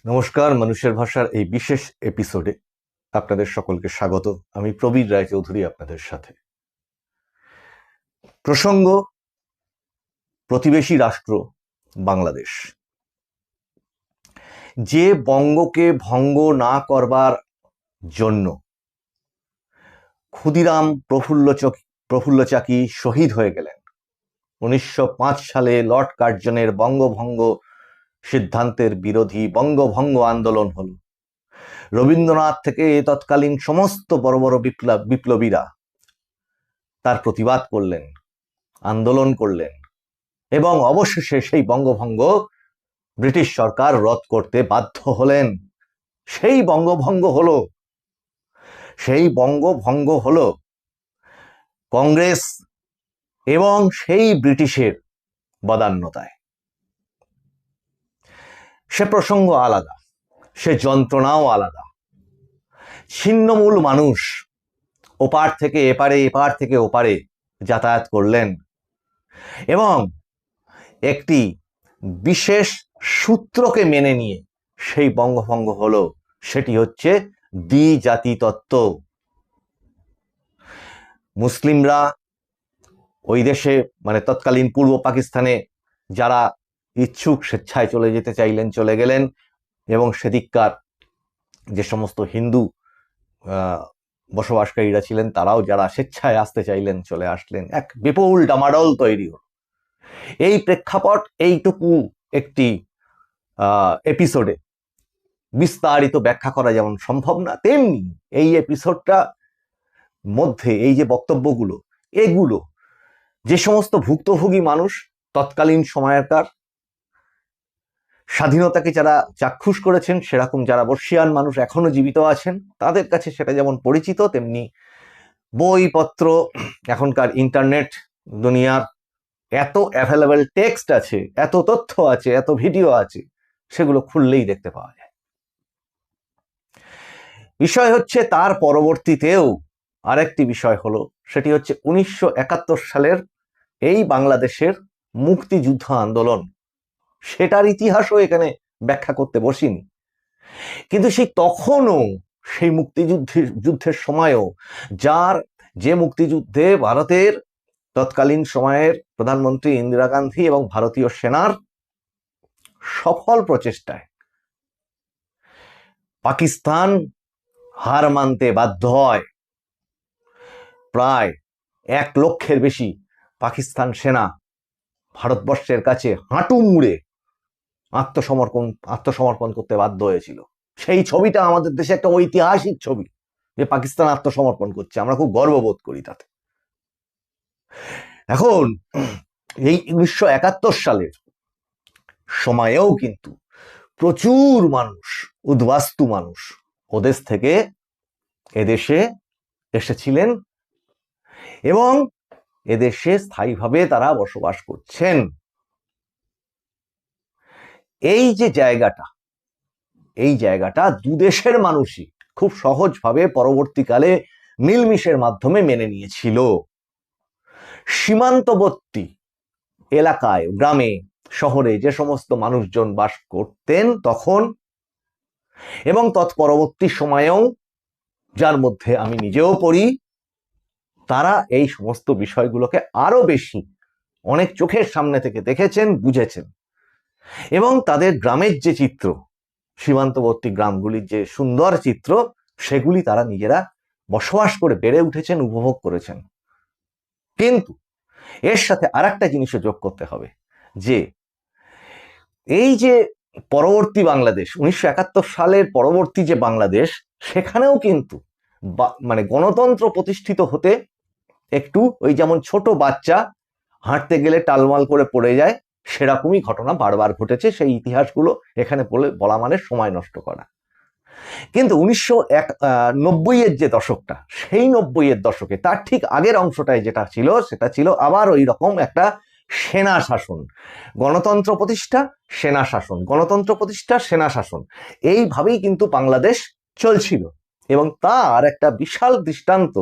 নমস্কার, মানুষের ভাষার এই বিশেষ এপিসোডে আপনাদের সকলকে স্বাগত। আমি প্রবীর রায়চৌধুরী আপনাদের সাথে। প্রসঙ্গ প্রতিবেশী রাষ্ট্র বাংলাদেশ, যে বঙ্গকে ভঙ্গ না করবার জন্য ক্ষুদিরাম প্রফুল্ল চাকি শহীদ হয়ে গেলেন। 1905 সালে লর্ড কার্জনের বঙ্গভঙ্গ সিদ্ধান্তের বিরোধী বঙ্গভঙ্গ আন্দোলন হল। রবীন্দ্রনাথ থেকে তৎকালীন সমস্ত বড় বড় বিপ্লবীরা তার প্রতিবাদ করলেন, আন্দোলন করলেন এবং অবশেষে সেই বঙ্গভঙ্গ ব্রিটিশ সরকার রদ করতে বাধ্য হলেন। সেই বঙ্গভঙ্গ হলো কংগ্রেস এবং সেই ব্রিটিশের বদান্যতায়। সে প্রসঙ্গ আলাদা, সে যন্ত্রণাও আলাদা। ছিন্নমূল মানুষ ওপার থেকে এপারে, এপার থেকে ওপারে যাতায়াত করলেন এবং একটি বিশেষ সূত্রকে মেনে নিয়ে সেই বঙ্গভঙ্গ হলো। সেটি হচ্ছে দ্বিজাতি তত্ত্ব। মুসলিমরা ওই দেশে মানে তৎকালীন পূর্ব পাকিস্তানে যারা ইচ্ছুক স্বেচ্ছায় চলে যেতে চাইলেন চলে গেলেন, এবং সেদিককার যে সমস্ত হিন্দু বসবাসকারীরা ছিলেন তারাও যারা স্বেচ্ছায় আসতে চাইলেন চলে আসলেন। এক বিপুল ডামাডোল তৈরি হল। এই প্রেক্ষাপট এইটুকু একটি এপিসোডে বিস্তারিত ব্যাখ্যা করা যেমন সম্ভব না, তেমনি এই এপিসোডটা মধ্যে এই যে বক্তব্যগুলো, এগুলো যে সমস্ত ভুক্তভোগী মানুষ তৎকালীন সময়কার স্বাধীনতাকে যারা চাক্ষুষ করেছেন, সেরকম যারা বর্ষিয়ান মানুষ এখনো জীবিত আছেন, তাদের কাছে সেটা যেমন পরিচিত, তেমনি বইপত্র, এখনকার ইন্টারনেট দুনিয়ার এত অ্যাভেলেবল টেক্সট আছে, এত তথ্য আছে, এত ভিডিও আছে, সেগুলো খুললেই দেখতে পাওয়া যায়। বিষয় হচ্ছে তার পরবর্তীতেও আরেকটি বিষয় হলো, সেটি হচ্ছে 1971 সালের এই বাংলাদেশের মুক্তিযুদ্ধ আন্দোলন। সেটার ইতিহাসও এখানে ব্যাখ্যা করতে বসিনি, কিন্তু সেই তখনও সেই যুদ্ধের সময়ও যে মুক্তিযুদ্ধে ভারতের তৎকালীন সময়ের প্রধানমন্ত্রী ইন্দিরা গান্ধী এবং ভারতীয় সেনার সফল প্রচেষ্টায় পাকিস্তান হার মানতে বাধ্য হয়। প্রায় 1 লক্ষের বেশি পাকিস্তান সেনা ভারতবর্ষের কাছে হাঁটু মুড়ে আত্মসমর্পণ করতে বাধ্য হয়েছিল। সেই ছবিটা আমাদের দেশে একটা ঐতিহাসিক ছবি, যে পাকিস্তান আত্মসমর্পণ করছে, আমরা খুব গর্ববোধ করি তাতে। এখন এই 1971 সালের সময়েও কিন্তু প্রচুর মানুষ, উদ্বাস্তু মানুষ ওদেশ থেকে এদেশে এসেছিলেন এবং এদেশে স্থায়ীভাবে তারা বসবাস করছেন। এই যে জায়গাটা দুদেশের মানুষই খুব সহজভাবে পরবর্তীকালে মিলমিশের মাধ্যমে মেনে নিয়েছিল। সীমান্তবর্তী এলাকায়, গ্রামে, শহরে যে সমস্ত মানুষজন বাস করতেন তখন এবং তৎপরবর্তী সময়েও, যার মধ্যে আমি নিজেও পড়ি, তারা এই সমস্ত বিষয়গুলোকে আরো বেশি অনেক চোখের সামনে থেকে দেখেছেন, বুঝেছেন এবং তাদের গ্রামের যে চিত্র, সীমান্তবর্তী গ্রামগুলির যে সুন্দর চিত্র, সেগুলি তারা নিজেরা বসবাস করে বেড়ে উঠেছেন, উপভোগ করেছেন। কিন্তু এর সাথে আরেকটা জিনিসও যোগ করতে হবে, যে এই যে পরবর্তী বাংলাদেশ, 1971 সালের পরবর্তী যে বাংলাদেশ, সেখানেও কিন্তু মানে গণতন্ত্র প্রতিষ্ঠিত হতে একটু ওই যেমন ছোট বাচ্চা হাঁটতে গেলে টালমাল করে পড়ে যায়, সেরকমই ঘটনা বারবার ঘটেছে। সেই ইতিহাসগুলো এখানে বলা মানে সময় নষ্ট করা। কিন্তু 1990-এর যে দশকটা, সেই 90-এর দশকে তার ঠিক আগের অংশটায় যেটা ছিল, সেটা ছিল আবার ওই রকম একটা সেনা শাসন, গণতন্ত্র প্রতিষ্ঠা, সেনা শাসন, গণতন্ত্র প্রতিষ্ঠা, সেনা শাসন, এইভাবেই কিন্তু বাংলাদেশ চলছিল। এবং তার একটা বিশাল দৃষ্টান্ত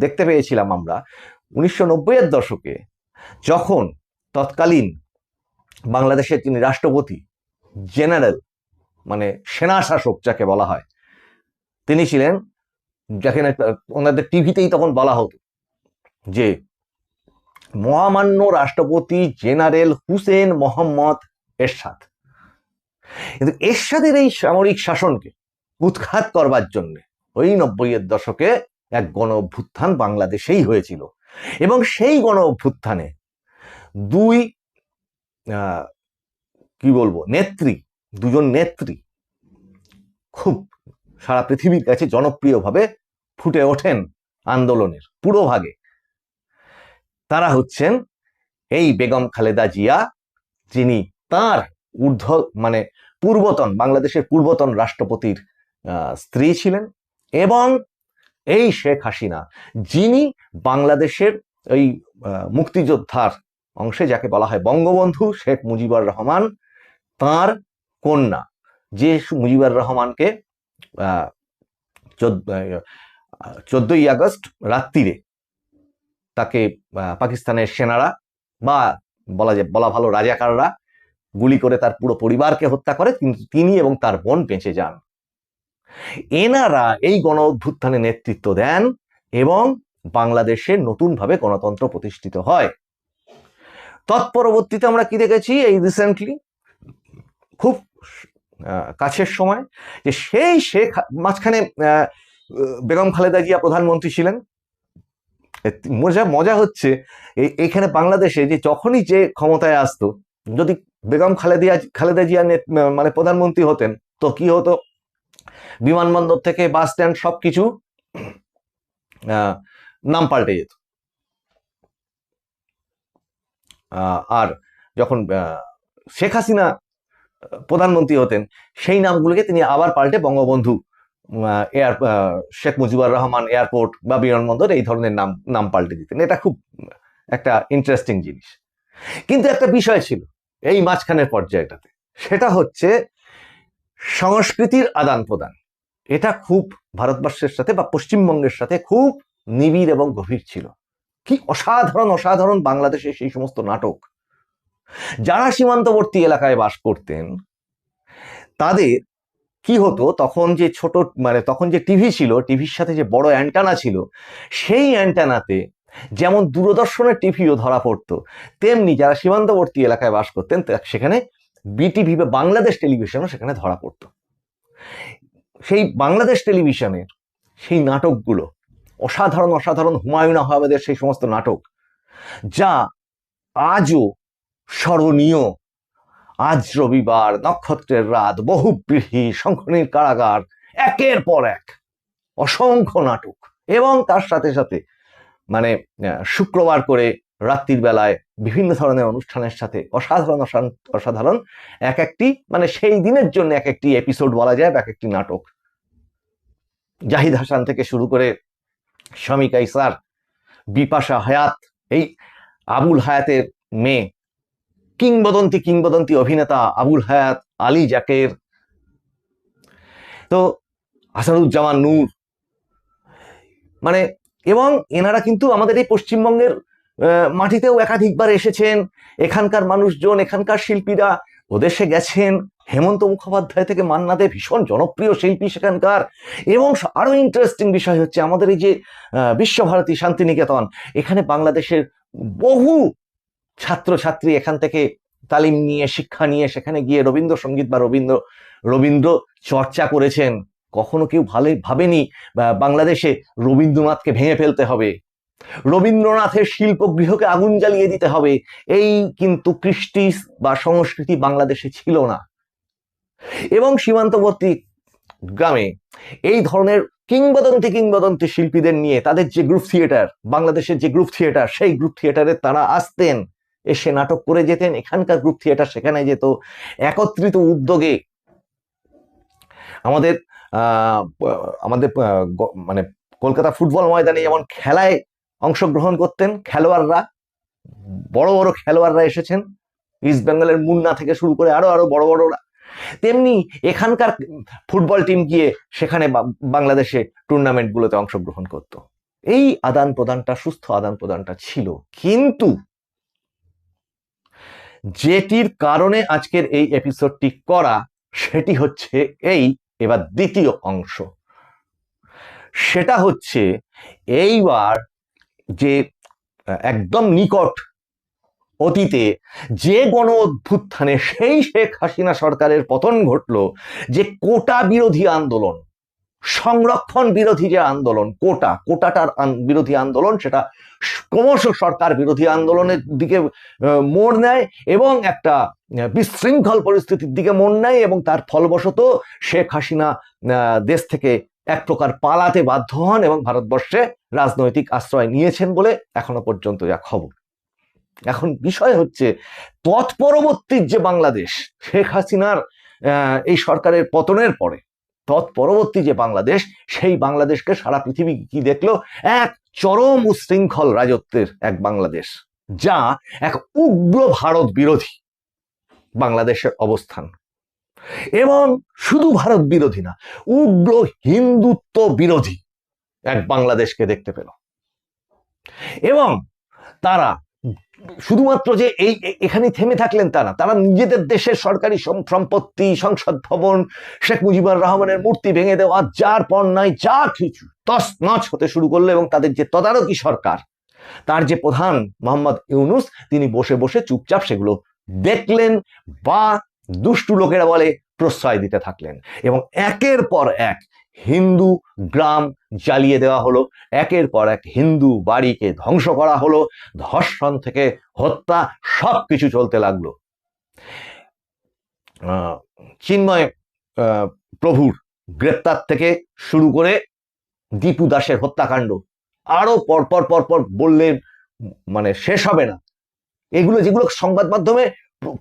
দেখতে পেয়েছিলাম আমরা 1990-এর দশকে, যখন তৎকালীন বাংলাদেশের যিনি রাষ্ট্রপতি জেনারেল মানে সেনা শাসক যাকে বলা হয়, তিনি ছিলেন, যাকে ওনাদের টিভিতেই তখন বলা হতো যে মহামান্য রাষ্ট্রপতি জেনারেল হুসেন মোহাম্মদ এরশাদ। কিন্তু এরশাদের এই সামরিক শাসনকে উৎখাত করবার জন্য ওই 90-এর দশকে এক গণ অভ্যুত্থান বাংলাদেশেই হয়েছিল, এবং সেই গণ অভ্যুত্থানে দুই কি বলবো দুজন নেত্রী খুব সারা পৃথিবীর কাছে জনপ্রিয়ভাবে ফুটে ওঠেন আন্দোলনের পুরোভাগে। তারা হচ্ছেন এই বেগম খালেদা জিয়া, যিনি তার মানে বাংলাদেশের পূর্বতন রাষ্ট্রপতির স্ত্রী ছিলেন, এবং এই শেখ হাসিনা, যিনি বাংলাদেশের এই মুক্তিযোদ্ধার অংশে যাকে বলা হয় বঙ্গবন্ধু শেখ মুজিবুর রহমান, তার কন্যা, যে মুজিবুর রহমানকে 14ই আগস্ট রাত্রিরে তাকে পাকিস্তানের সেনারা বা বলা ভালো রাজাকাররা গুলি করে তার পুরো পরিবারকে হত্যা করে, কিন্তু তিনি এবং তার বোন বেঁচে যান। এনারা এই গণ অভ্যুত্থানে নেতৃত্ব দেন এবং বাংলাদেশে নতুনভাবে গণতন্ত্র প্রতিষ্ঠিত হয়। তৎপরবর্তীতে আমরা কি দেখেছি, এই রিসেন্টলি খুব কাছের সময়, যে সেই মাঝখানে বেগম খালেদা জিয়া প্রধানমন্ত্রী ছিলেন। মজা হচ্ছে এখানে বাংলাদেশে যে যখনই যে ক্ষমতায় আসতো, যদি বেগম খালেদা জিয়া মানে প্রধানমন্ত্রী হতেন, তো কি হতো, বিমানবন্দর থেকে বাস স্ট্যান্ড সবকিছু নাম পাল্টে যেত। আর যখন শেখ হাসিনা প্রধানমন্ত্রী হতেন, সেই নামগুলোকে তিনি আবার পাল্টে বঙ্গবন্ধু শেখ মুজিবুর রহমান এয়ারপোর্ট বা বিমানবন্দর এই ধরনের নাম পাল্টে দিতেন। এটা খুব একটা ইন্টারেস্টিং জিনিস। কিন্তু একটা বিষয় ছিল এই মাঝখানের পর্যায়টাতে, সেটা হচ্ছে সংস্কৃতির আদান প্রদান। এটা খুব ভারতবর্ষের সাথে বা পশ্চিমবঙ্গের সাথে খুব নিবিড় এবং গভীর ছিল। কি অসাধারণ বাংলাদেশে সেই সমস্ত নাটক। যারা সীমান্তবর্তী এলাকায় বাস করতেন, তাদের কি হতো, তখন যে টিভি ছিল, টিভির সাথে যে বড় অ্যান্টেনা ছিল, সেই অ্যান্টেনাতে যেমন দূরদর্শনের টিভিও ধরা পড়তো, তেমনি যারা সীমান্তবর্তী এলাকায় বাস করতেন সেখানে বিটিভি বা বাংলাদেশ টেলিভিশনও সেখানে ধরা পড়তো। সেই বাংলাদেশ টেলিভিশনের সেই নাটকগুলো অসাধারণ হুমায়ুন আহমেদের সেই সমস্ত নাটক, যা আজও স্মরণীয়। আজ রবিবার, নক্ষত্রের রাত, বহুব্রীহি, শঙ্খনীর কারাগার, একের পর এক অসংখ্য নাটক, এবং তার সাথে সাথে মানে শুক্রবার করে রাত্রির বেলায় বিভিন্ন ধরনের অনুষ্ঠানের সাথে অসাধারণ এক একটি, মানে সেই দিনের জন্য এক একটি এপিসোড বলা যায়, এক একটি নাটক। জাহিদ হাসান থেকে শুরু করে শামী কায়সার, বিপাশা হায়াত, এই আবুল হায়াতের মেয়ে, কিংবদন্তি অভিনেতা আবুল হায়াত, আলী জাকের, তো আসাদুজ্জামান নূর, মানে, এবং এনারা কিন্তু আমাদের এই পশ্চিমবঙ্গের মাটিতেও একাধিকবার এসেছেন। এখানকার মানুষজন, এখানকার শিল্পীরা ওদেশে গেছেন। হেমন্ত মুখোপাধ্যায় থেকে মান্না দে ভীষণ জনপ্রিয় শিল্পী সেখানকার। এবং আরো ইন্টারেস্টিং বিষয় হচ্ছে, আমাদের এই যে বিশ্বভারতী শান্তিনিকেতন, এখানে বাংলাদেশের বহু ছাত্রছাত্রী এখান থেকে তালিম নিয়ে, শিক্ষা নিয়ে সেখানে গিয়ে রবীন্দ্রসঙ্গীত বা রবীন্দ্র চর্চা করেছেন। কখনো কেউ ভাবেনি বাংলাদেশে রবীন্দ্রনাথকে ভেঙে ফেলতে হবে, রবীন্দ্রনাথের শিল্পগৃহকে আগুন জ্বালিয়ে দিতে হবে। এই কিন্তু কৃষ্টি বা সংস্কৃতি বাংলাদেশে ছিল না। এবং সীমান্তবর্তী গ্রামে এই ধরনের কিংবদন্তি শিল্পীদের নিয়ে তাদের যে গ্রুপ থিয়েটার, বাংলাদেশের যে গ্রুপ থিয়েটার, সেই গ্রুপ থিয়েটারে তারা আসতেন, এসে নাটক করে যেতেন। এখানকার গ্রুপ থিয়েটার সেখানে যেত। একত্রিত উদ্যোগে আমাদের মানে কলকাতা ফুটবল ময়দানে যেমন খেলায় অংশগ্রহণ করতেন খেলোয়াড়রা, বড় খেলোয়াড়রা এসেছেন, ইস্ট বেঙ্গলের মুন্না থেকে শুরু করে আরো বড়রা, তেমনি এখানকার ফুটবল টিম গিয়ে সেখানে বাংলাদেশে টুর্নামেন্টগুলোতে অংশগ্রহণ করত। এই আদান প্রদানটা, সুস্থ আদান প্রদানটা ছিল। কিন্তু যেটির কারণে আজকের এই এপিসোডটি করা, সেটি হচ্ছে এই, এবার দ্বিতীয় অংশ, সেটা হচ্ছে এইবার যে একদম নিকট অতীতে যে গণ অভ্যুত্থানে সেই শেখ হাসিনা সরকারের পতন ঘটল, যে কোটা বিরোধী আন্দোলন, সংরক্ষণ বিরোধী যে আন্দোলন, কোটাটার বিরোধী আন্দোলন, সেটা ক্রমশ সরকার বিরোধী আন্দোলনের দিকে মোড় নেয় এবং একটা বিশৃঙ্খল পরিস্থিতির দিকে মোড় নেয়, এবং তার ফলবশত শেখ হাসিনা দেশ থেকে এক প্রকার পালাতে বাধ্য হন এবং ভারতবর্ষে রাজনৈতিক আশ্রয় নিয়েছেন বলে এখনো পর্যন্ত যা খবর। এখন বিষয় হচ্ছে তৎপরবর্তী যে বাংলাদেশ, শেখ হাসিনার এই সরকারের পতনের পরে তৎপরবর্তী যে বাংলাদেশ, সেই বাংলাদেশকে সারা পৃথিবী কি দেখলো? এক চরম উশৃঙ্খল রাজত্বের এক বাংলাদেশ, যা এক উগ্র ভারত বিরোধী বাংলাদেশের অবস্থান, এবং শুধু ভারত বিরোধী না, উগ্র হিন্দুত্ব বিরোধী এক বাংলাদেশকে দেখতে পেল। এবং তারা শুধুমাত্র যে এখানে থেমে থাকলেন তা না, তারা নিজেদের দেশের সরকারি সম্পত্তি, সংসদ ভবন, শেখ মুজিবুর রহমানের মূর্তি ভেঙে দেওয়া, যার পর নাই যা কিছু তছনছ হতে শুরু করলো। এবং তাদের যে তদারকি সরকার, তার যে প্রধান মোহাম্মদ ইউনূস, তিনি বসে বসে চুপচাপ সেগুলো দেখলেন, বা দুষ্টু লোকেরা বলে প্রশ্রয় দিতে থাকলেন। এবং একের পর এক হিন্দু গ্রাম জ্বালিয়ে দেওয়া হলো, একের পর এক হিন্দু বাড়িকে ধ্বংস করা হলো, ধর্ষণ থেকে হত্যা সবকিছু চলতে লাগলো। চিন্ময় প্রভুর গ্রেপ্তার থেকে শুরু করে দীপু দাসের হত্যাকাণ্ড, আরো পরপর পরপর বললে মানে শেষ হবে না। এগুলো যেগুলো সংবাদ মাধ্যমে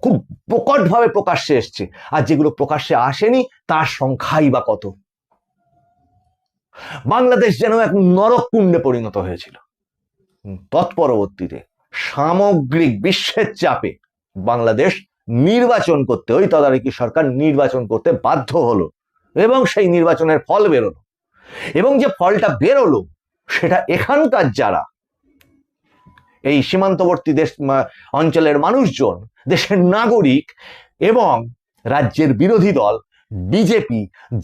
খুব প্রকটভাবে প্রকাশ্যে এসছে, আর যেগুলো প্রকাশ্যে আসেনি তার সংখ্যাই বা কত। বাংলাদেশ যেন এক নরককুণ্ডে পরিণত হয়েছিল। তৎপরবর্তীতে সামগ্রিক বিশ্বের চাপে বাংলাদেশ নির্বাচন করতে, ওই তদারকি সরকার নির্বাচন করতে বাধ্য হলো, এবং সেই নির্বাচনের ফল বেরোলো। এবং যে ফলটা বেরোলো সেটা এখানকার যারা এই সীমান্তবর্তী দেশ অঞ্চলের মানুষজন, দেশের নাগরিক এবং রাজ্যের বিরোধী দল বিজেপি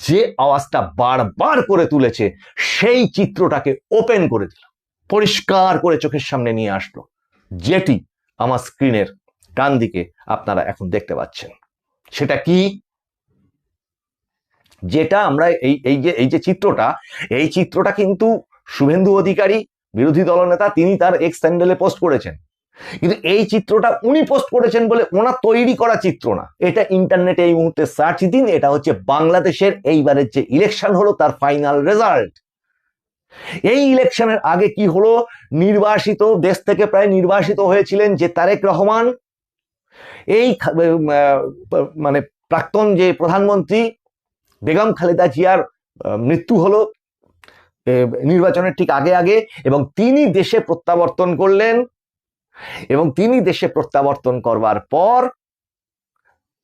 যে আওয়াজটা বারবার করে তুলেছে, সেই চিত্রটাকে ওপেন করে দিল, পরিষ্কার করে চোখের সামনে নিয়ে আসলো, যেটি আমার স্ক্রিনের ডান দিকে আপনারা এখন দেখতে পাচ্ছেন। সেটা কি? যেটা আমরা এই যে চিত্রটা, এই চিত্রটা কিন্তু শুভেন্দু অধিকারী, বিরোধী দলনেতা, তিনি তার এক্স হ্যান্ডেলে পোস্ট করেছেন। কিন্তু এই চিত্রটা উনি পোস্ট করেছেন বলে ওনার তৈরি করা চিত্র না, এটা ইন্টারনেটে এই মুহূর্তে সার্চ দিন। এটা হচ্ছে বাংলাদেশের এইবারের যে ইলেকশন হলো তার ফাইনাল রেজাল্ট। এই ইলেকশনের আগে কি হলো? নির্বাসিত, দেশ থেকে প্রায় নির্বাসিত হয়েছিলেন যে তারেক রহমান, এই মানে প্রাক্তন যে প্রধানমন্ত্রী বেগম খালেদা জিয়ার মৃত্যু হলো নির্বাচনের ঠিক আগে আগে, এবং তিনি দেশে প্রত্যাবর্তন করলেন। এবং তিনি দেশে প্রত্যাবর্তন করবার পর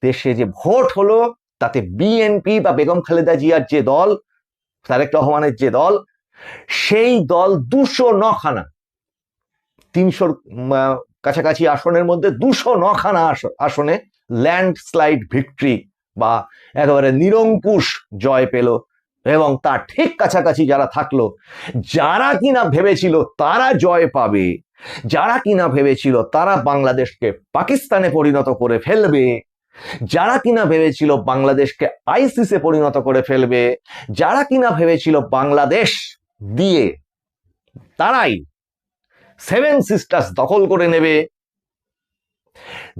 দেশে যে ভোট হলো, তাতে বিএনপি বা বেগম খালেদা জিয়ার যে দল, তারেক রহমানের যে দল, সেই দল 209খানা, 300-র কাছাকাছি আসনের মধ্যে 209খানা আসনে ল্যান্ডস্লাইড ভিক্টরি বা একেবারে নিরঙ্কুশ জয় পেল। এবং তার ঠিক কাছাকাছি যারা থাকলো, যারা কিনা ভেবেছিল তারা জয় পাবে, যারা কিনা ভেবেছিল তারা বাংলাদেশকে পাকিস্তানে পরিণত করে ফেলবে, যারা কিনা ভেবেছিল বাংলাদেশকে আইসিসে পরিণত করে ফেলবে, যারা কিনা ভেবেছিল বাংলাদেশ দিয়ে তারাই সেভেন সিস্টার্স দখল করে নেবে,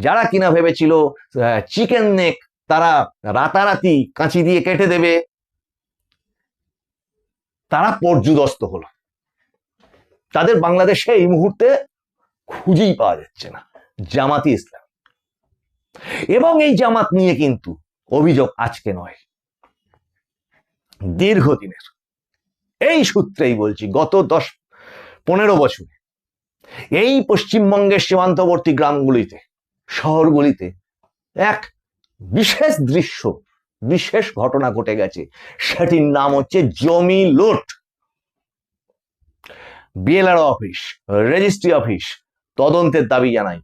যারা কিনা ভেবেছিল চিকেন নেক তারা রাতারাতি কাঁচি দিয়ে কেটে দেবে, তারা পর্যুদস্ত হলো। তাদের বাংলাদেশে এই মুহূর্তে খুঁজেই পাওয়া যাচ্ছে না। জামাতি ইসলাম। এবং এই জামাত নিয়ে কিন্তু অভিযোগ আজকে নয়, দীর্ঘদিনের। এই সূত্রেই বলছি, গত 10-15 বছরে এই পশ্চিমবঙ্গের সীমান্তবর্তী গ্রামগুলিতে, শহরগুলিতে এক বিশেষ দৃশ্য, বিশেষ ঘটনা ঘটে গেছে। সেটির নাম হচ্ছে জমি লুট। বিএলআরও অফিস, রেজিস্ট্রি অফিস তদন্তের দাবি জানাই।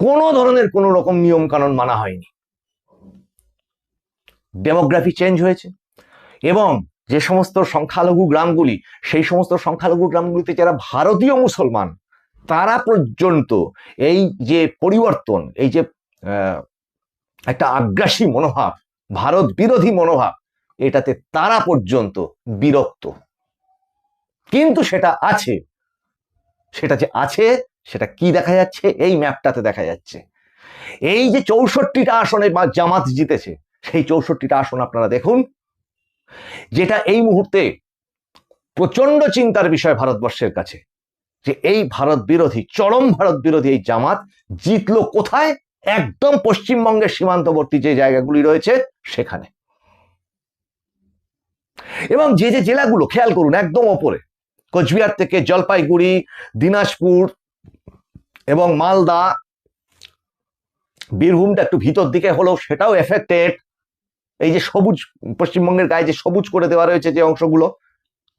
কোনো ধরনের কোনো রকম নিয়ম কানুন মানা হয়নি। ডেমোগ্রাফি চেঞ্জ হয়েছে, এবং যে সমস্ত সংখ্যালঘু গ্রামগুলি, সেই সমস্ত সংখ্যালঘু গ্রামগুলিতে যারা ভারতীয় মুসলমান, তারা পর্যন্ত এই যে পরিবর্তন, এই যে একটা আগ্রাসী মনোভাব, ভারত বিরোধী মনোভাব, এটাতে তারা পর্যন্ত বিরক্ত। কিন্তু সেটা আছে, সেটা যে আছে সেটা কি দেখা যাচ্ছে, এই ম্যাপটাতে দেখা যাচ্ছে। এই যে 64টা আসনে জামাত জিতেছে, সেই 64টা আসন আপনারা দেখুন, যেটা এই মুহূর্তে প্রচন্ড চিন্তার বিষয় ভারতবর্ষের কাছে, যে এই ভারত বিরোধী, চরম ভারত বিরোধী এই জামাত জিতলো কোথায়? একদম পশ্চিমবঙ্গের সীমান্তবর্তী যে জায়গাগুলি রয়েছে সেখানে। এবং যে যে জেলাগুলো খেয়াল করুন, একদম ওপরে কোচবিহার থেকে জলপাইগুড়ি, দিনাজপুর এবং মালদা, বীরভূমটা একটু ভিতর দিকে হলেও সেটাও এফেক্টেড। এই যে সবুজ, পশ্চিমবঙ্গের গায়ে যে সবুজ করে দেওয়া রয়েছে যে অংশগুলো,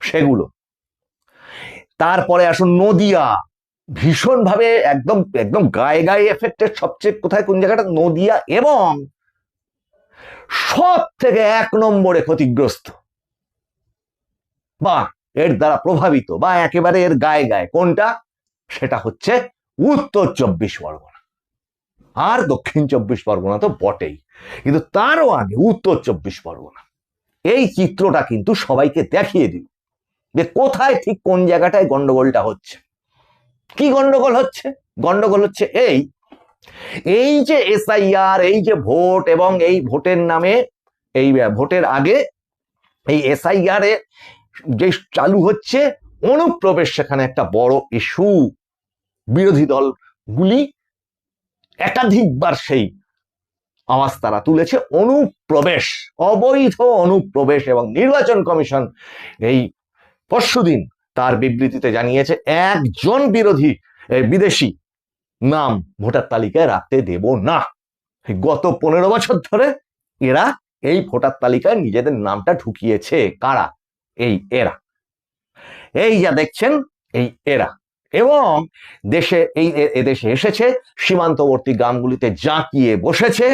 সেগুলো। তারপরে আসুন নদিয়া, ভীষণভাবে একদম একদম গায়ে গায়ে এফেক্টেড। সবচেয়ে কোথায়, কোন জায়গাটা? নদিয়া। এবং সব থেকে 1 নম্বরে ক্ষতিগ্রস্ত বা এর দ্বারা প্রভাবিত বা একেবারে এর গায়ে গায়ে কোনটা? সেটা হচ্ছে উত্তর 24 পরগনা, আর দক্ষিণ 24 পরগনা তো বটেই, কিন্তু তারও আগে উত্তর 24 পরগনা। এই চিত্রটা কিন্তু সবাইকে দেখিয়ে দিল যে কোথায় ঠিক কোন জায়গাটায় গন্ডগোলটা হচ্ছে। কি গন্ডগোল হচ্ছে? গন্ডগোল হচ্ছে এই যে এসআইআর, এই যে ভোট, এবং এই ভোটের নামে, এই ভোটের আগে এই এসআইআর এ যে চালু হচ্ছে অনুপ্রবেশ, সেখানে একটা বড় ইস্যু। বিরোধী দলগুলি একাধিকবার সেই আওয়াজ তারা তুলেছে, অনুপ্রবেশ, অবৈধ অনুপ্রবেশ। এবং নির্বাচন কমিশন এই পরশুদিন তার বিবৃতিতে জানিয়েছে, একজন বিদেশি নাম ভোটার তালিকায় রাখতে দেব না। গত 15 বছর ধরে এরা এই ভোটার তালিকায় নিজেদের নামটা ঢুকিয়েছে। কারা? এরা, এই যা দেখছেন, এরা। এবং এদেশে এসেছে, সীমান্তবর্তী গ্রামগুলিতে জাঁকিয়ে বসেছে,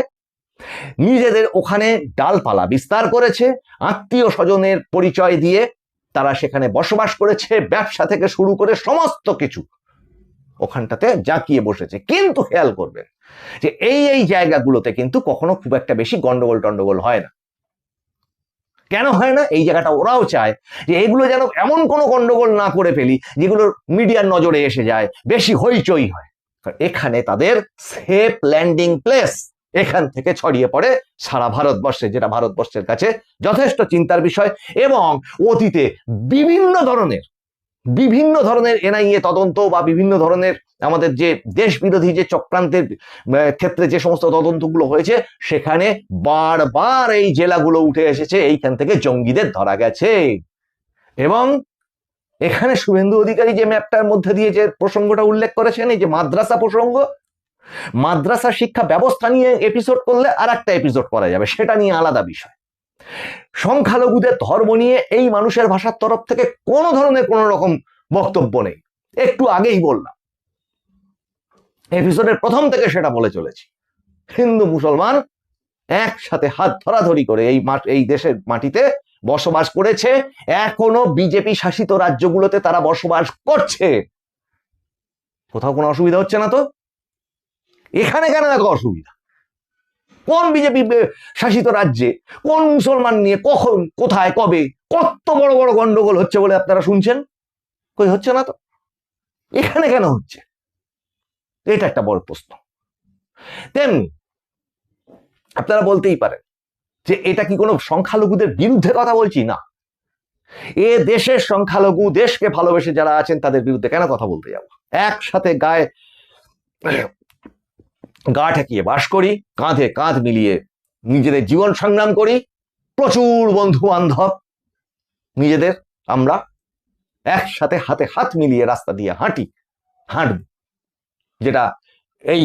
নিজেদের ওখানে ডালপালা বিস্তার করেছে, আত্মীয় স্বজনের পরিচয় দিয়ে তারা সেখানে বসবাস করেছে, ব্যবসা থেকে শুরু করে সমস্ত কিছু ওখানটাতে জাঁকিয়ে বসেছে। কিন্তু খেয়াল করবেন যে এই জায়গাগুলোতে কিন্তু কখনো খুব একটা বেশি গন্ডগোল হয় না। কেন হয় না? এই জায়গাটা ওরাও চায় যে এগুলো যেন এমন কোনো গন্ডগোল না করে ফেলি যেগুলো মিডিয়ার নজরে এসে যায়, বেশি হইচই হয়। এখানে তাদের সেফ ল্যান্ডিং প্লেস, এখান থেকে ছড়িয়ে পড়ে সারা ভারতবর্ষে, যেটা ভারতবর্ষের কাছে যথেষ্ট চিন্তার বিষয়। এবং অতীতে বিভিন্ন ধরনের এনআইএ তদন্ত বা বিভিন্ন ধরনের আমাদের যে দেশ বিরোধী যে চক্রান্তের ক্ষেত্রে যে সমস্ত তদন্তগুলো হয়েছে, সেখানে বারবার এই জেলাগুলো উঠে এসেছে, এইখান থেকে জঙ্গিদের ধরা গেছে। এবং এখানে শুভেন্দু অধিকারী যে ম্যাপটার মধ্যে দিয়ে যে প্রসঙ্গটা উল্লেখ করেছেন, এই যে মাদ্রাসা প্রসঙ্গ, মাদ্রাসা শিক্ষা ব্যবস্থা নিয়ে এপিসোড করলে আর একটা এপিসোড করা যাবে, সেটা নিয়ে আলাদা বিষয়। সংখ্যালঘুদের ধর্ম নিয়ে এই মানুষের ভাষার তরফ থেকে কোনো ধরনের কোনো রকম বক্তব্য নেই। একটু আগেই বললাম, এপিসোডের প্রথম থেকে সেটা বলে চলেছি, হিন্দু মুসলমান একসাথে হাত ধরাধরি করে এই দেশের মাটিতে বসবাস করেছে। এখনো বিজেপি শাসিত রাজ্যগুলোতে তারা বসবাস করছে, কোথাও কোনো অসুবিধা হচ্ছে না তো। এখানে কেন দেখো অসুবিধা? কোন বিজেপি শাসিত রাজ্যে কোন মুসলমান নিয়ে কখন, কোথায়, কবে কত বড় বড় গন্ডগোল হচ্ছে বলে আপনারা শুনছেন? কই হচ্ছে না তো, এখানে কেন হচ্ছে? এটা একটা বড় প্রশ্ন। তেমনি আপনারা বলতেই পারেন যে এটা কি কোনো সংখ্যালঘুদের বিরুদ্ধে কথা বলছি? না, এ দেশের সংখ্যালঘু, দেশকে ভালোবেসে যারা আছেন তাদের বিরুদ্ধে কেন কথা বলতে যাব? একসাথে গা ঠেকিয়ে বাস করি, কাঁধে কাঁধ মিলিয়ে নিজেদের জীবন সংগ্রাম করি, প্রচুর বন্ধু বান্ধব নিজেদের, আমরা একসাথে হাতে হাত মিলিয়ে রাস্তা দিয়ে হাঁটব, যেটা এই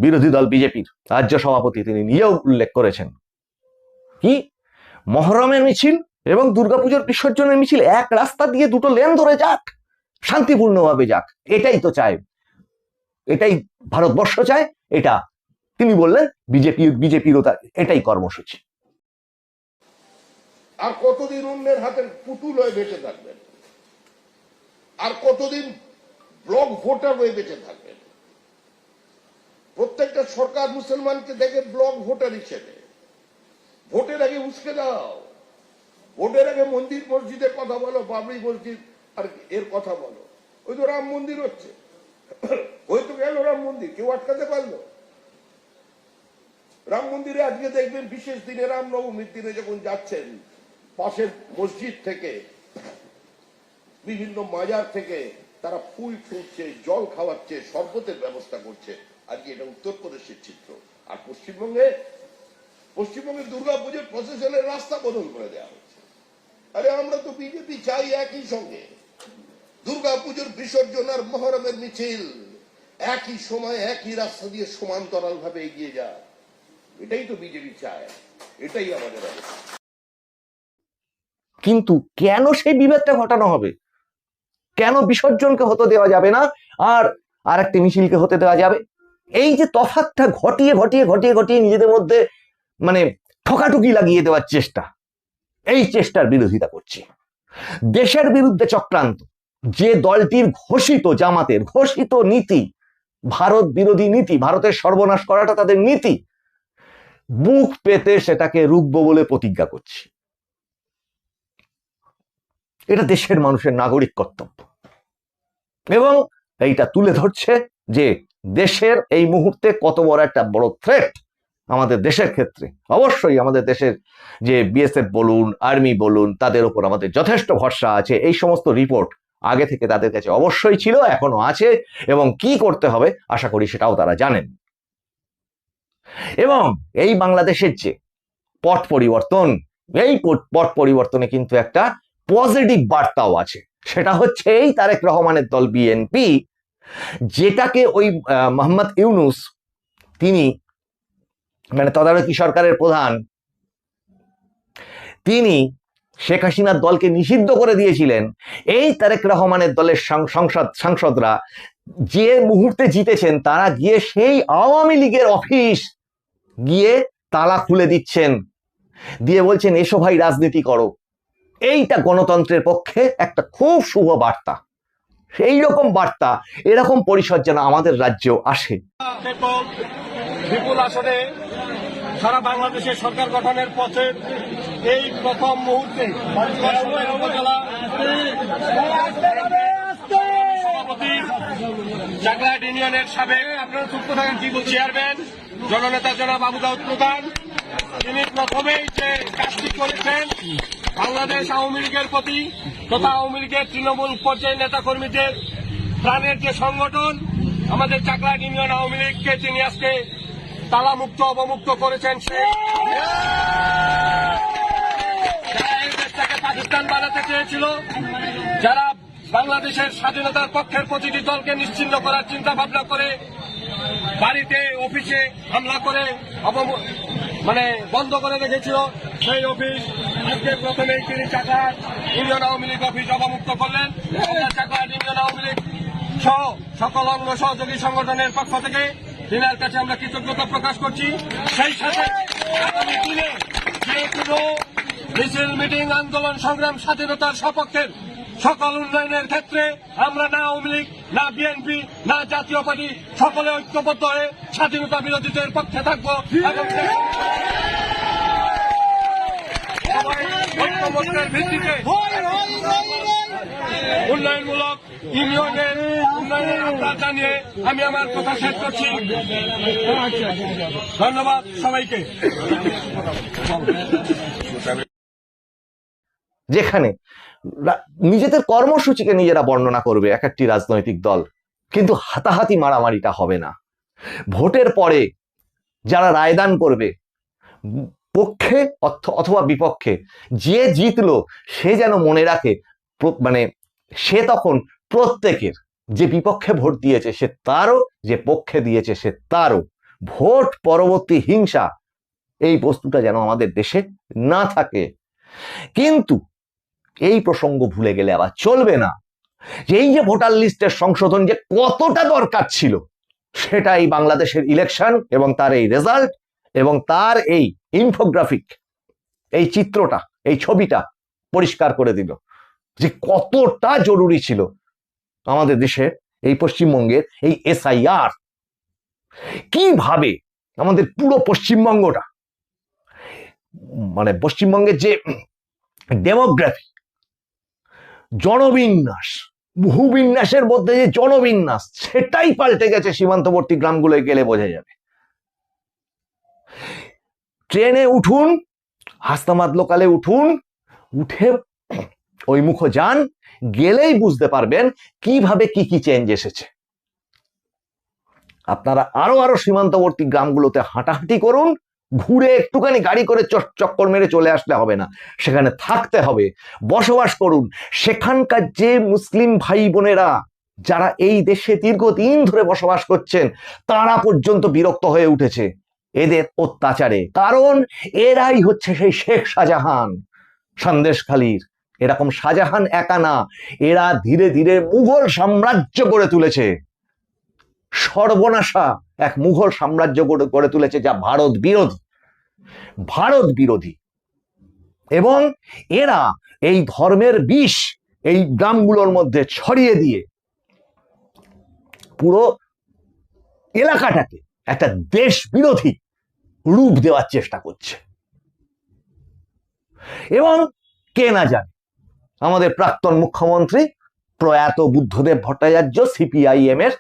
বিরোধী দল বিজেপির রাজ্য সভাপতি তিনি নিজেও উল্লেখ করেছেন। কি মহরমের মিছিল এবং দুর্গাপুজোর বিসর্জনের মিছিল এক রাস্তা দিয়ে দুটো লেন ধরে যাক, শান্তিপূর্ণভাবে যাক, এটাই তো চায়, এটাই ভারতবর্ষ চায়। এটা তিনি বললেন, বিজেপিরও এটাই কর্মসূচি। আর কতদিন অন্যের হাতের পুতুল হয়ে বেঁচে থাকবেন? আর কতদিন ব্লক ভোটার হয়ে বেঁচে থাকবেন? প্রত্যেকটা সরকার মুসলমানকে দেখে ব্লক ভোটার হিসেবে। ভোটের আগে উস্কে দাও, ভোটের আগে মন্দির মসজিদের কথা বলো, বাবরি মসজিদ আর এর কথা বলো। ওই তো রাম মন্দির হচ্ছে, ওই তো গেল রাম মন্দির, কেউ আটকাতে পারলো? রাম মন্দিরে আজকে দেখবেন বিশেষ দিনে রামনবমীর দিনে যখন যাচ্ছেন, পাশের মসজিদ থেকে বিভিন্ন মাজার থেকে তারা ফুল ছুঁড়ছে, জল খাওয়াচ্ছে, শরবতের ব্যবস্থা করছে। আজকে এটা উত্তরপ্রদেশের চিত্র। আর পশ্চিমবঙ্গের দুর্গাপুজোর প্রসেশনের রাস্তা বদল করে দেওয়া হচ্ছে। আরে আমরা তো বিজেপি চাই একই সঙ্গে দুর্গাপুজোর বিসর্জন আর মহরমের মিছিল একই সময় একই রাস্তা দিয়ে সমান্তরাল ভাবে এগিয়ে যায়। এটাই তো বিজেপি চায়, এটাই আমাদের অবস্থা। কিন্তু কেন সেই বিভেদটা ঘটানো হবে? কেন বিসর্জনকে হতে দেওয়া যাবে না আর আরেকটি মিছিলকে হতে দেওয়া যাবে? এই যে তফাৎটা ঘটিয়ে ঘটিয়ে ঘটিয়ে ঘটিয়ে নিজেদের মধ্যে মানে ঠকাঠুকি লাগিয়ে দেওয়ার চেষ্টা, এই চেষ্টার বিরোধিতা করছি। দেশের বিরুদ্ধে চক্রান্ত, যে দলটির ঘোষিত, জামাতের ঘোষিত নীতি ভারত বিরোধী নীতি, ভারতের সর্বনাশ করাটা তাদের নীতি, বুক পেতে সেটাকে রুখবো বলে প্রতিজ্ঞা করছি। এটা দেশের মানুষের নাগরিক কর্তব্য এবং এইটা তুলে ধরছে যে দেশের এই মুহূর্তে কত বড় একটা বড় থ্রেট আমাদের দেশের ক্ষেত্রে। অবশ্যই আমাদের দেশের যে বিএসএফ বলুন, আর্মি বলুন, তাদের উপর আমাদের যথেষ্ট ভরসা আছে। এই সমস্ত রিপোর্ট আগে থেকে তাদের কাছে অবশ্যই ছিল, এখনো আছে, এবং কি করতে হবে আশা করি সেটাও তারা জানেন। এবং এই বাংলাদেশের যে পট পরিবর্তন, এই পট পরিবর্তনে কিন্তু একটা পজিটিভ বার্তাও আছে। সেটা হচ্ছে এই তারেক রহমানের দল বিএনপি, যেটাকে ওই মোহাম্মদ ইউনূস, তিনি মানে তদারকি সরকারের প্রধান, তিনি শেখ হাসিনার দলকে নিষিদ্ধ করে দিয়েছিলেন। এই তারেক রহমানের দলের সাংসদরা যে মুহূর্তে জিতেছেন, তারা গিয়ে সেই আওয়ামী লীগের অফিস গিয়ে তালা খুলে দিচ্ছেন, দিয়ে বলছেন এসো ভাই রাজনীতি করো। এইটা গণতন্ত্রের পক্ষে একটা খুব শুভ বার্তা। সেই রকম বার্তা, এরকম পরিষদ যেন আমাদের রাজ্যেও আসে। বিপুল আসনে সারা বাংলাদেশের সরকার গঠনের পথে এই প্রথম মুহূর্তে উপজেলা সভাপতি, চাকলাহাট ইউনিয়নের সাবেক আপনারা চুপ থাকেন কি বলছি, চেয়ারম্যান জননেতা জনাব আবু দাউদ প্রধান, তিনি প্রথমেই যে কাজটি করেছেন বাংলাদেশ আওয়ামী লীগের প্রতি তথা আওয়ামী লীগের তৃণমূল পর্যায়ের নেতা কর্মীদের প্রাণের যে সংগঠন আমাদের চাকলাহাট ইউনিয়ন আওয়ামী লীগকে তিনি আজকে তালামুক্ত অবমুক্ত করেছেন। যারা এই দেশটাকে পাকিস্তান বানাতে চেয়েছিল, যারা বাংলাদেশের স্বাধীনতার পক্ষের প্রতিটি দলকে নিশ্চিহ্ন করার চিন্তা ভাবনা করে বাড়িতে অফিসে হামলা করে বন্ধ করে রেখেছিল, সেই অফিস আজকে প্রথমেই তিনি চাকলাহাট ইউনিয়ন আওয়ামী লীগ অফিস অবমুক্ত করলেন। চাকলাহাট ইউনিয়ন আওয়ামী লীগ সহ সকল অঙ্গ সহযোগী সংগঠনের পক্ষ থেকে দিনের কাছে আমরা কৃতজ্ঞতা প্রকাশ করছি। সেই সাথে আগামী দিনে যে কোনো মিছিল, মিটিং, আন্দোলন, সংগ্রাম, স্বাধীনতার সপক্ষের সকল উন্নয়নের ক্ষেত্রে আমরা না আওয়ামী লীগ, না বিএনপি, না জাতীয় পার্টি সকলে ঐক্যবদ্ধ হয়ে স্বাধীনতা বিরোধীদের পক্ষে থাকবো এবং ঐক্যমত্যের ভিত্তিতে উন্নয়নমূলক ইউনিয়নের উন্নয়নের আহ্বান জানিয়ে আমি আমার কথা শেষ করছি। ধন্যবাদ সবাইকে। যেখানে নিজেদের কর্মসূচিকে নিজেরা বর্ণনা করবে এক একটি রাজনৈতিক দল, কিন্তু হাতাহাতি মারামারিটা হবে না। ভোটের পরে যারা রায়দান করবে পক্ষে অথবা বিপক্ষে, যে জিতলো সে যেন মনে রাখে, মানে সে তখন প্রত্যেকের, যে বিপক্ষে ভোট দিয়েছে সে তারও, যে পক্ষে দিয়েছে সে তারও। ভোট পরবর্তী হিংসা, এই বস্তুটা যেন আমাদের দেশে না থাকে। কিন্তু এই প্রসঙ্গ ভুলে গেলে আবার চলবে না যে এই যে ভোটার লিস্টের সংশোধন যে কতটা দরকার ছিল, সেটা এই বাংলাদেশের ইলেকশন এবং তার এই রেজাল্ট এবং তার এই ইনফোগ্রাফিক, এই চিত্রটা এই ছবিটা পরিষ্কার করে দিল যে কতটা জরুরি ছিল আমাদের দেশে এই পশ্চিমবঙ্গের এই এসআইআর। কিভাবে আমাদের পুরো পশ্চিমবঙ্গটা, মানে পশ্চিমবঙ্গের যে ডেমোগ্রাফি, জনবিন্যাস, ভূবিন্যাসের মধ্যে যে জনবিন্যাস, সেটাই পাল্টে গেছে। সীমান্তবর্তী গ্রামগুলোয় গেলে বোঝা যাবে। ট্রেনে উঠুন, হাসনাবাদ লোকালে উঠুন, উঠে ওই মুখ যান, গেলেই বুঝতে পারবেন কিভাবে কি কি চেঞ্জ এসেছে। আপনারা আরো আরো সীমান্তবর্তী গ্রামগুলোতে হাঁটাহাঁটি করুন, ঘুরে একটুখানি গাড়ি করে চক্কর মেরে চলে আসলে হবে না, সেখানে থাকতে হবে, বসবাস করুন। সেখানকার যে মুসলিম ভাই বোনেরা যারা এই দেশে দীর্ঘদিন ধরে বসবাস করছেন, তারা পর্যন্ত বিরক্ত হয়ে উঠেছে এদের অত্যাচারে। কারণ এরাই হচ্ছে সেই শেখ শাহজাহান সন্দেশখালীর। এরকম শাহজাহান একা না, এরা ধীরে ধীরে মুঘল সাম্রাজ্য গড়ে তুলেছে, সর্বনাশা এক মুঘল সাম্রাজ্য গড়ে তুলেছে, যা ভারত বিরোধী। এবং এরা এই ধর্মের বিষ এই গ্রামগুলোর মধ্যে ছড়িয়ে দিয়ে পুরো এলাকাটাকে একটা দেশ বিরোধী রূপ দেওয়ার চেষ্টা করছে। এবং কে না জানে, আমাদের প্রাক্তন মুখ্যমন্ত্রী প্রয়াত বুদ্ধদেব ভট্টাচার্য সিপিআইএম এর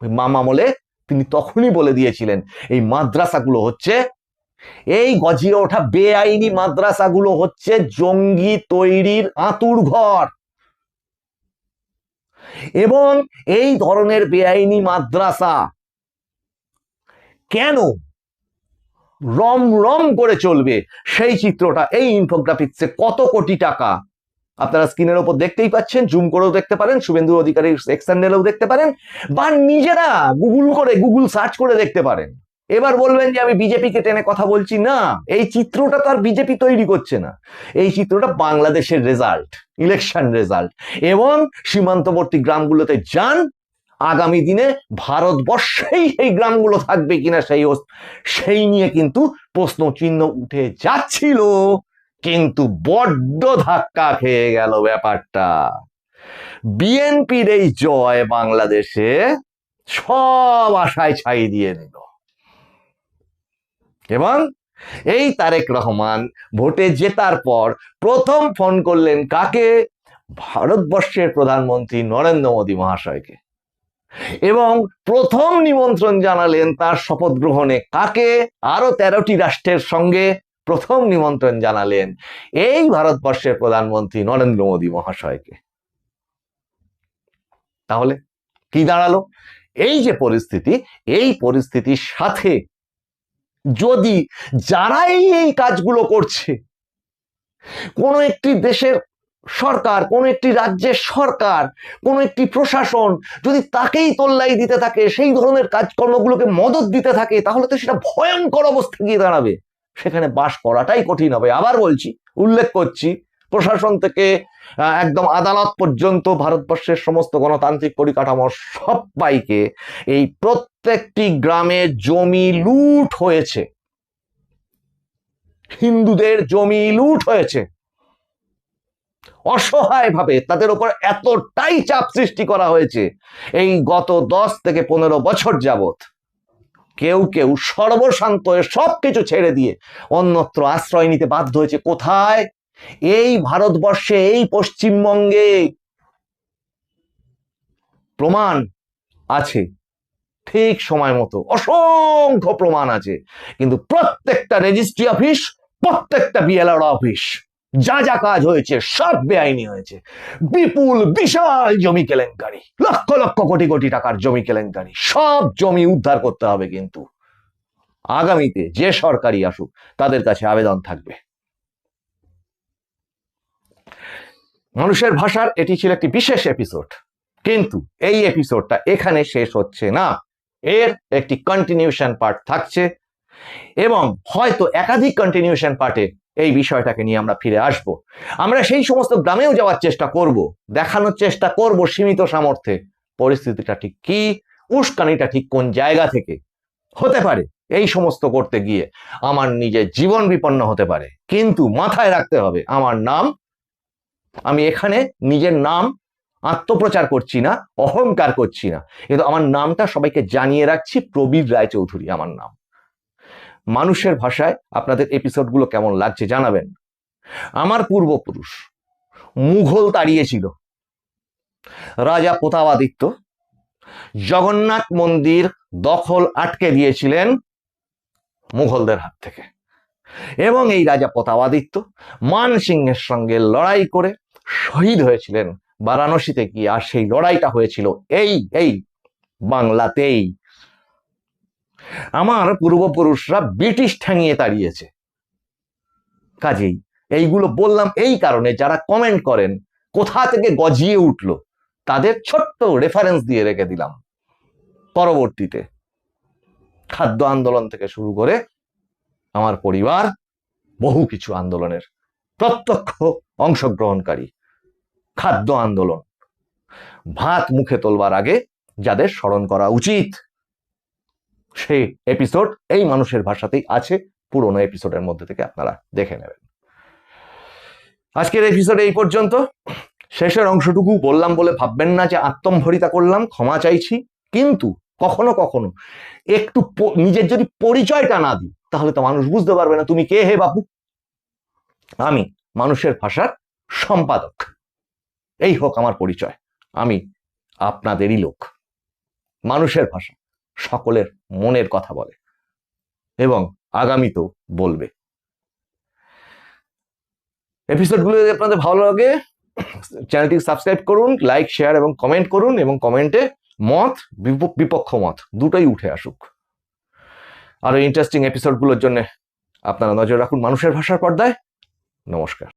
মামামলে তিনি তখনই বলে দিয়েছিলেন এই মাদ্রাসাগুলো হচ্ছে, এই গজিয়ে ওঠা বেআইনি মাদ্রাসাগুলো হচ্ছে জঙ্গি তৈরির আঁতুর ঘর। এবং এই ধরনের বেআইনি মাদ্রাসা কেন রম রম করে চলবে, সেই চিত্রটা এই ইনফোগ্রাফিক্সে কত কোটি টাকা আপনারা স্ক্রিনের উপর দেখতেই পাচ্ছেন, জুম করেও দেখতে পারেন, শুভেন্দু অধিকারীর এক্স হ্যান্ডেলেও দেখতে পারেন, বা নিজেরা গুগল সার্চ করে দেখতে পারেন। এবার বলবেন যে আমি বিজেপিকে টেনে কথা বলছি, না, এই চিত্রটা তো আর বিজেপি তৈরি করছে না, এই চিত্রটা বাংলাদেশের রেজাল্ট, ইলেকশন রেজাল্ট। এবং সীমান্তবর্তী গ্রামগুলোতে যান, আগামী দিনে ভারতবর্ষেই সেই গ্রামগুলো থাকবে কিনা সেই নিয়ে কিন্তু প্রশ্ন চিহ্ন উঠে যাচ্ছিল, কিন্তু বড্ড ধাক্কা খেয়ে গেল ব্যাপারটা। বিএনপির এই জয় বাংলাদেশে সব আশায় ছাই দিয়ে দিল। এবং এই তারেক রহমান ভোটে জেতার পর প্রথম ফোন করলেন কাকে? ভারতবর্ষের প্রধানমন্ত্রী নরেন্দ্র মোদী মহাশয়কে। এবং প্রথম নিমন্ত্রণ জানালেন তার শপথ গ্রহণে কাকে? আরো 13টি রাষ্ট্রের সঙ্গে প্রথম নিমন্ত্রণ জানালেন এই ভারতবর্ষের প্রধানমন্ত্রী নরেন্দ্র মোদী মহাশয়কে। তাহলে কি দাঁড়ালো? এই যে পরিস্থিতি, এই পরিস্থিতির সাথে যদি যারাই এই কাজগুলো করছে, কোন একটি দেশের সরকার, কোন একটি রাজ্যের সরকার, কোন একটি প্রশাসন যদি তাকেই তোল্লাই দিতে থাকে, সেই ধরনের কাজকর্মগুলোকে মদত দিতে থাকে, তাহলে তো সেটা ভয়ঙ্কর অবস্থা গিয়ে দাঁড়াবে, সেখানে বাস করাটাই কঠিন হবে। আবার বলছি, উল্লেখ করছি, প্রশাসন থেকে একদম আদালত পর্যন্ত ভারতবর্ষের সমস্ত গণতান্ত্রিক পরিকাঠামোর সবাইকে এই প্রত্যেকটি গ্রামে জমি লুট হয়েছে, হিন্দুদের জমি লুট হয়েছে, অসহায় ভাবে তাদের উপর এতটাই চাপ সৃষ্টি করা হয়েছে এই গত 10 থেকে 15 বছর যাবত। কেউ কেউ সর্বশান্ত হয়ে সবকিছু ছেড়ে দিয়ে অন্যত্র আশ্রয় নিতে বাধ্য হয়েছে। কোথায়? এই ভারতবর্ষে, এই পশ্চিমবঙ্গে। প্রমাণ আছে ঠিক সময় মতো, অসংখ্য প্রমাণ আছে, কিন্তু প্রত্যেকটা রেজিস্ট্রি অফিস, প্রত্যেকটা বিএলআর অফিস, যা যা কাজ হয়েছে সব বেআইনি হয়েছে। বিপুল বিশাল জমি কেলেঙ্কারি, লক্ষ লক্ষ কোটি কোটি টাকার জমি কেলেঙ্কারি, সব জমি উদ্ধার করতে হবে। কিন্তু আগামীতে যে সরকারই আসুক তাদের কাছে আবেদন থাকবে। মানুষের ভাষার এটি ছিল একটি বিশেষ এপিসোড, কিন্তু এই এপিসোডটা এখানে শেষ হচ্ছে না, এর একটি কন্টিনিউশন পার্ট থাকছে, এবং হয়তো একাধিক কন্টিনিউশন পার্টে এই বিষয়টাকে নিয়ে আমরা ফিরে আসব। আমরা সেই সমস্ত গ্রামেও যাওয়ার চেষ্টা করব, দেখানোর চেষ্টা করব সীমিত সামর্থ্যে পরিস্থিতিটা ঠিক কি, উস্কানিটা ঠিক কোন জায়গা থেকে হতে পারে এই সমস্ত করতে গিয়ে আমার নিজের জীবন বিপন্ন হতে পারে, কিন্তু মাথায় রাখতে হবে আমার নাম, আমি এখানে নিজের নাম আত্মপ্রচার করছি না, অহংকার করছি না, কিন্তু আমার নামটা সবাইকে জানিয়ে রাখছি, প্রবীর রায়চৌধুরী আমার নাম। মানুষের ভাষায় আপনাদের এপিসোডগুলো কেমন লাগছে জানাবেন। আমার পূর্বপুরুষ মুঘল তাড়িয়েছিল, রাজা প্রতাপাদিত্য জগন্নাথ মন্দির দখল আটকে দিয়েছিলেন মুঘলদের হাত থেকে, এবং এই রাজা প্রতাপাদিত্য মান সিংহের সঙ্গে লড়াই করে শহীদ হয়েছিলেন বারাণসীতে গিয়ে, আর সেই লড়াইটা হয়েছিল এই বাংলাতেই। আমার পূর্বপুরুষরা ব্রিটিশ ঠ্যাঙিয়ে তাড়িয়েছে। কাজেই এইগুলো বললাম এই কারণে, যারা কমেন্ট করেন কোথা থেকে গজিয়ে উঠলো তাদের ছোট্ট রেফারেন্স দিয়ে রেখে দিলাম। পরবর্তীতে খাদ্য আন্দোলন থেকে শুরু করে আমার পরিবার বহু কিছু আন্দোলনের প্রত্যক্ষ অংশগ্রহণকারী। খাদ্য আন্দোলন, ভাত মুখে তোলবার আগে যাদের স্মরণ করা উচিত, সেই এপিসোড এই মানুষের ভাষাতেই আছে, পুরোনো এপিসোডের মধ্যে থেকে আপনারা দেখে নেবেন। আজকের এপিসোডে এই পর্যন্ত। শেষের অংশটুকু বললাম বলে ভাববেন না যে আত্মম্ভরিতা করলাম, ক্ষমা চাইছি, কিন্তু কখনো কখনো একটু নিজের যদি পরিচয়টা না দিই তাহলে তো মানুষ বুঝতে পারবে না তুমি কে হে বাপু। আমি মানুষের ভাষার সম্পাদক, এই হোক আমার পরিচয়, আমি আপনাদেরই লোক। মানুষের ভাষা সকলের মনের কথা বলে এবং আগামীতেও বলবে। এপিসোডগুলো যদি আপনাদের ভালো লাগে চ্যানেলটি সাবস্ক্রাইব করুন, লাইক, শেয়ার এবং কমেন্ট করুন, এবং কমেন্টে মত, বিপক্ষ মত দুটোই উঠে আসুক। আরো ইন্টারেস্টিং এপিসোডগুলোর জন্য আপনারা নজর রাখুন মানুষের ভাষার পর্দায়। নমস্কার।